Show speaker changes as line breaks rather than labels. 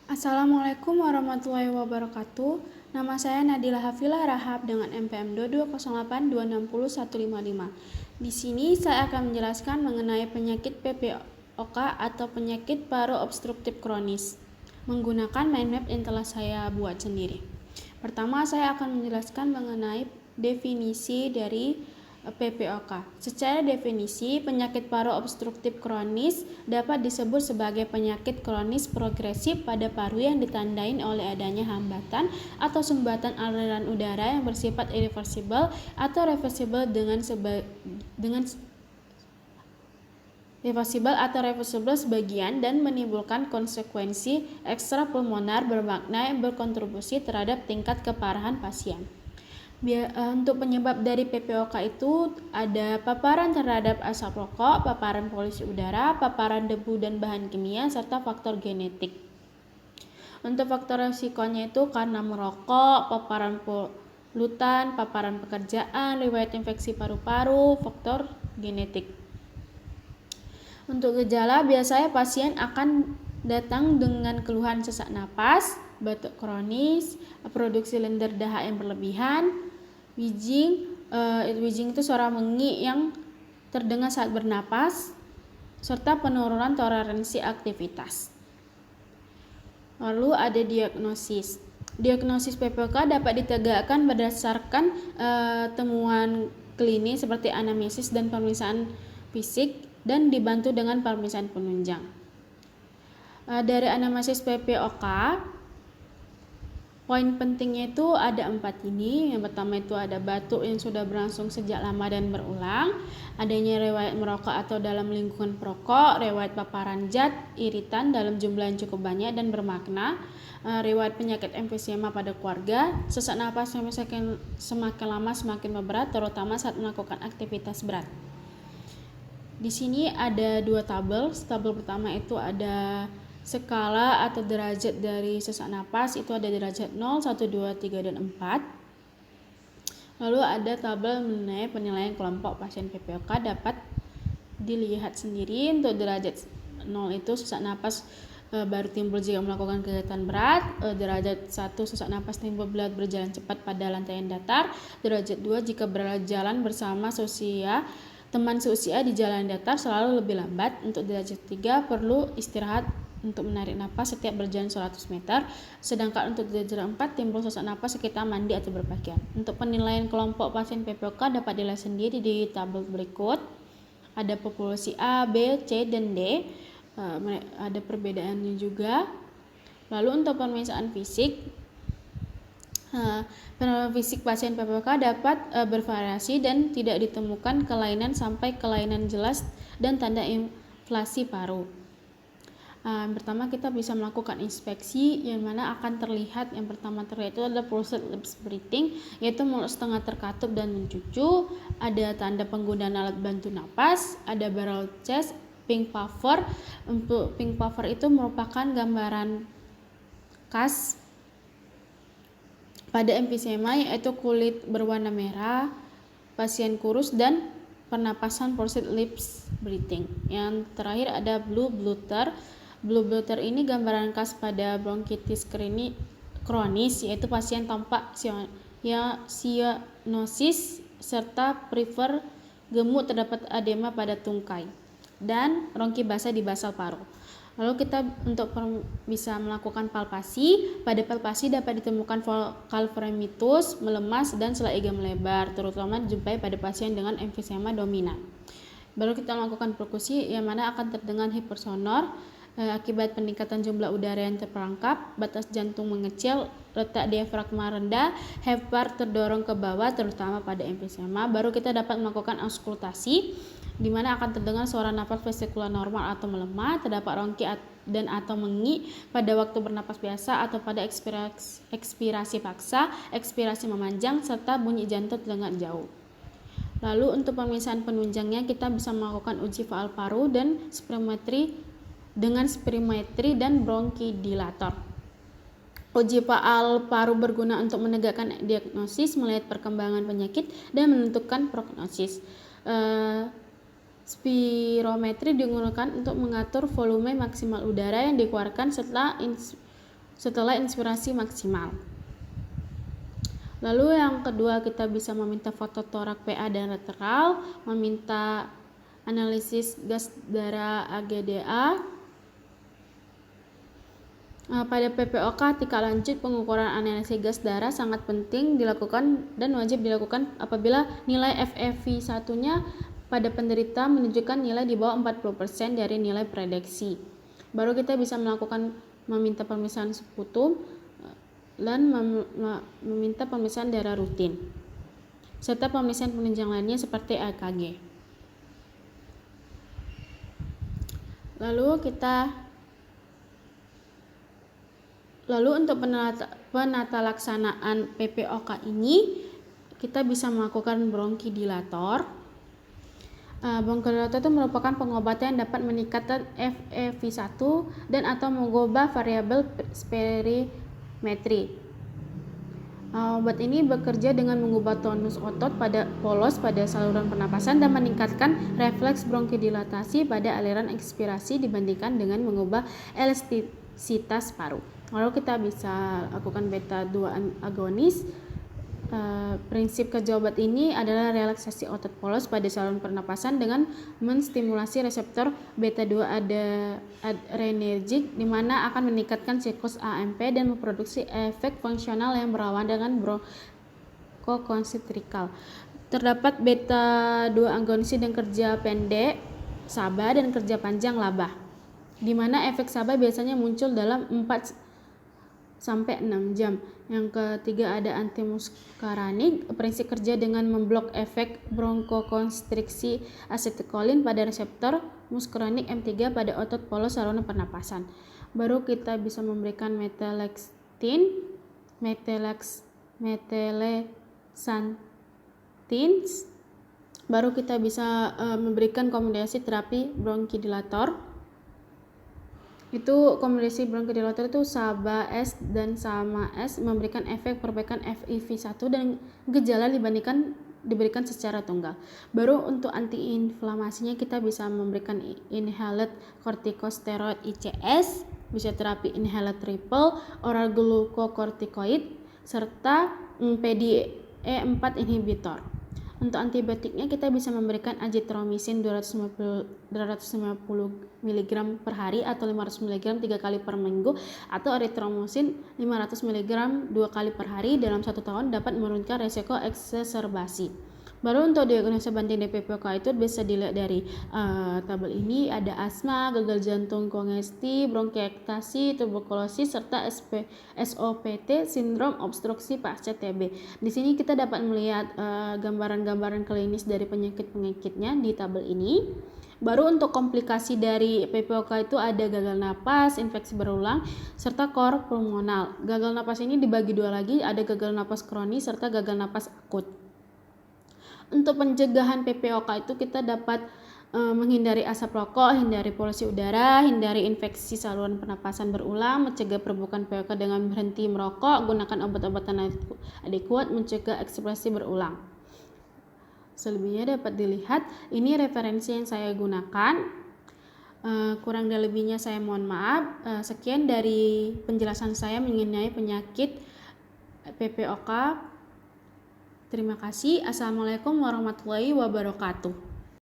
Assalamualaikum warahmatullahi wabarakatuh. Nama saya Nadila Hafilah Rahab dengan NPM 2208260155. Di sini saya akan menjelaskan mengenai penyakit PPOK atau penyakit paru obstruktif kronis menggunakan mind map yang telah saya buat sendiri. Pertama, saya akan menjelaskan mengenai definisi dari PPOK. Secara definisi, penyakit paru obstruktif kronis dapat disebut sebagai penyakit kronis progresif pada paru yang ditandai oleh adanya hambatan atau sumbatan aliran udara yang bersifat irreversible atau reversible reversible sebagian dan menimbulkan konsekuensi ekstrapulmonar bermakna yang berkontribusi terhadap tingkat keparahan pasien. Untuk penyebab dari PPOK itu ada paparan terhadap asap rokok, paparan polusi udara, paparan debu dan bahan kimia, serta faktor genetik. Untuk faktor resikonya itu karena merokok, paparan polutan, paparan pekerjaan, riwayat infeksi paru-paru, faktor genetik. Untuk gejala, biasanya pasien akan datang dengan keluhan sesak napas, batuk kronis, produksi lendir dahak yang berlebihan, wheezing itu suara mengi yang terdengar saat bernapas, serta penurunan toleransi aktivitas. Lalu ada diagnosis. Diagnosis PPOK dapat ditegakkan berdasarkan temuan klinis seperti anamnesis dan pemeriksaan fisik dan dibantu dengan pemeriksaan penunjang. Dari anamnesis PPOK, poin pentingnya itu ada 4 ini. Yang pertama itu ada batuk yang sudah berlangsung sejak lama dan berulang, adanya riwayat merokok atau dalam lingkungan perokok, riwayat paparan zat iritan dalam jumlah yang cukup banyak dan bermakna, riwayat penyakit emfisema pada keluarga, sesak napas yang semakin lama semakin memberat, terutama saat melakukan aktivitas berat. Di sini ada 2 tabel. Tabel pertama itu ada skala atau derajat dari sesak napas, itu ada derajat 0, 1, 2, 3, dan 4. Lalu ada tabel mengenai penilaian kelompok pasien PPOK dapat dilihat sendiri. Untuk derajat 0 itu sesak napas baru timbul jika melakukan kegiatan berat. Derajat 1 sesak napas timbul bila berjalan cepat pada lantai yang datar. Derajat 2 jika berjalan bersama teman seusia di jalan datar selalu lebih lambat. Untuk derajat 3 perlu istirahat untuk menarik napas setiap berjalan 100 meter. Sedangkan untuk derajat 4 timbul sesak napas sekitar mandi atau berpakaian. Untuk penilaian kelompok pasien PPOK dapat dilihat sendiri di tabel berikut. Ada populasi A, B, C, dan D. Ada perbedaannya juga. Lalu untuk pemeriksaan fisik, penilaian fisik pasien PPOK dapat bervariasi dan tidak ditemukan kelainan sampai kelainan jelas dan tanda inflasi paru. Yang pertama kita bisa melakukan inspeksi yang mana akan terlihat, yang pertama terlihat itu adalah pursed lips breathing, yaitu mulut setengah terkatup dan mencucu, ada tanda penggunaan alat bantu napas, ada barrel chest, pink puffer. Untuk pink puffer itu merupakan gambaran khas pada emfisema, yaitu kulit berwarna merah, pasien kurus, dan pernapasan pursed lips breathing. Yang terakhir ada blue blutter. Blue blutter ini gambaran khas pada bronkitis kronis, yaitu pasien tampak cyanosis serta prefer gemuk, terdapat edema pada tungkai dan rongki basah di basal paru. Lalu kita bisa melakukan palpasi. Pada palpasi dapat ditemukan vokal fremitus, melemas, dan sela iga melebar, terutama dijumpai pada pasien dengan emfisema dominan. Baru kita melakukan perkusi yang mana akan terdengar hipersonor akibat peningkatan jumlah udara yang terperangkap, batas jantung mengecil, letak diafragma rendah, hepar terdorong ke bawah terutama pada emfisema. Baru kita dapat melakukan auskultasi di mana akan terdengar suara napas vesikular normal atau melemah, terdapat rongki dan atau mengi pada waktu bernapas biasa atau pada ekspirasi paksa, ekspirasi memanjang, serta bunyi jantung terdengar jauh. Lalu untuk pemeriksaan penunjangnya kita bisa melakukan uji faal paru dan spirometri dan bronkidilator. Uji faal paru berguna untuk menegakkan diagnosis, melihat perkembangan penyakit, dan menentukan prognosis. Spirometri digunakan untuk mengatur volume maksimal udara yang dikeluarkan setelah setelah inspirasi maksimal. Lalu yang kedua, kita bisa meminta foto torak PA dan lateral, meminta analisis gas darah AGDA. Pada PPOK tingkat lanjut, pengukuran analisis gas darah sangat penting dilakukan dan wajib dilakukan apabila nilai FEV1-nya pada penderita menunjukkan nilai di bawah 40% dari nilai prediksi. Baru kita bisa melakukan meminta pemeriksaan sputum dan meminta pemeriksaan darah rutin serta pemeriksaan penunjang lainnya seperti EKG. Lalu untuk penata laksanaan PPOK ini kita bisa melakukan bronkidilator. Bronkidilator itu merupakan pengobatan yang dapat meningkatkan FEV1 dan atau mengubah variabel spirometri. Obat ini bekerja dengan mengubah tonus otot polos pada saluran pernapasan dan meningkatkan refleks bronkidilatasi pada aliran ekspirasi dibandingkan dengan mengubah elastisitas paru. Lalu kita bisa lakukan beta 2 agonis. Prinsip kerja obat ini adalah relaksasi otot polos pada saluran pernapasan dengan menstimulasi reseptor beta 2 adrenergic, di mana akan meningkatkan siklus AMP dan memproduksi efek fungsional yang berawan dengan bronkokonstrikal. Terdapat beta 2 agonis dan kerja pendek SABA dan kerja panjang LABA, di mana efek SABA biasanya muncul dalam 4-6 jam. Yang ketiga ada antimuskaranik, prinsip kerja dengan memblok efek bronkokonstriksi asetilkolin pada reseptor muskaranik M3 pada otot polos saluran pernapasan. Baru kita bisa memberikan methelextin, methelexantin. Baru kita bisa memberikan kombinasi terapi bronkidilator. Itu kombinasi bronkidilator itu SABA S dan SAMA S memberikan efek perbaikan FEV1 dan gejala diberikan secara tunggal. Baru untuk antiinflamasinya kita bisa memberikan inhaled corticosteroid ICS, bisa terapi inhaled triple, oral glucocorticoid, serta PDE4 inhibitor. Untuk antibiotiknya kita bisa memberikan azitromisin 250 mg per hari atau 500 mg 3 kali per minggu, atau erythromycin 500 mg 2 kali per hari dalam 1 tahun dapat menurunkan resiko eksaserbasi. Baru untuk diagnosa banding PPOK itu bisa dilihat dari tabel ini, ada asma, gagal jantung kongesti, bronkiekstasi, tuberkulosis, serta SOPT, sindrom obstruksi pasca TB. Di sini kita dapat melihat gambaran-gambaran klinis dari penyakit-penyakitnya di tabel ini. Baru untuk komplikasi dari PPOK itu ada gagal napas, infeksi berulang, serta kor pulmonal. Gagal napas ini dibagi dua lagi, ada gagal napas kronis serta gagal napas akut. Untuk pencegahan PPOK itu kita dapat menghindari asap rokok, hindari polusi udara, hindari infeksi saluran pernapasan berulang, mencegah perburukan PPOK dengan berhenti merokok, gunakan obat-obatan adekuat, mencegah ekspresi berulang. Selebihnya dapat dilihat, ini referensi yang saya gunakan. Kurang dan lebihnya saya mohon maaf. Sekian dari penjelasan saya mengenai penyakit PPOK. Terima kasih. Assalamualaikum warahmatullahi wabarakatuh.